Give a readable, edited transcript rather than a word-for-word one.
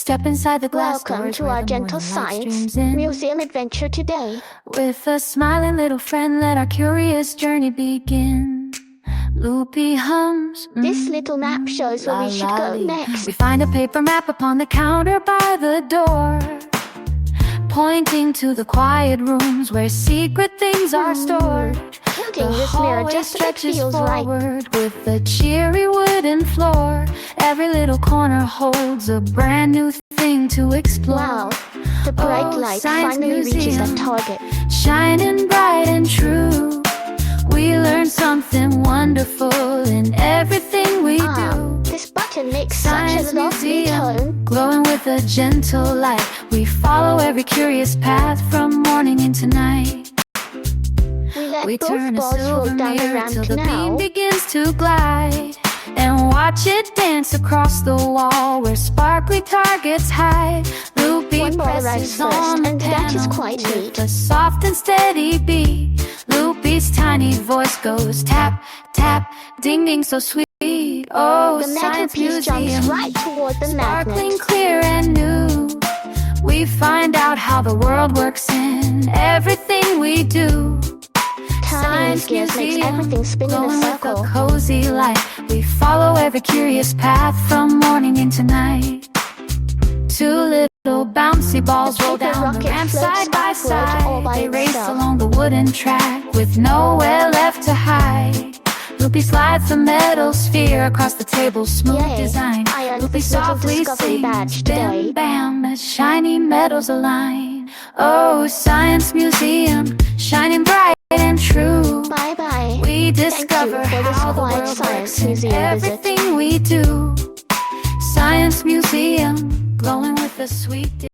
Step inside the glass Welcome doors to where our the gentle morning light science streams in. museum adventure today. With a smiling little friend, let our curious journey begin. Lupi hums. This little map shows where we should go next. We find a paper map upon the counter by the door, pointing to the quiet rooms where secret things are stored. Tilting this mirror just a bit feels right. With a cheery wooden floor, every little corner holds a brand new thing to explore. Wow, the bright light finally reaches that target. Shining bright and true, we learn something wonderful in everything we do. This button makes such a lovely tone. Glowing with a gentle light, we follow every curious path from morning into night. We turn a both balls roll silver down the mirror till ramp the now. beam begins to glide, and watch it dance across the wall where sparkly targets hide. Lupi One ball arrives presses first, on the and that is panel quite with neat. a soft and steady beat. Lupi's tiny voice goes tap, tap, ding ding so sweet. Oh, The metal science piece museum, jumps right toward the sparkling magnet. clear and new. We find out how the world works in everything we do. Turning these gears makes everything spin in a Glowing circle. with a cozy light, we follow every curious path from morning into night. Two little bouncy balls The roll paper down the rocket ramp floats side by upward all side. by They race itself. along the wooden track with nowhere left to hide. Lupi slides the metal sphere across the table's smooth Yay, design. I earned Lupi this little softly discovery sings, badge today. bam bam, as shiny metals align. Oh, science museum, shining bright and true. Bye bye. We Thank you discover for this how the quiet world science works in museum visit. everything we do. Science museum, glowing with a sweet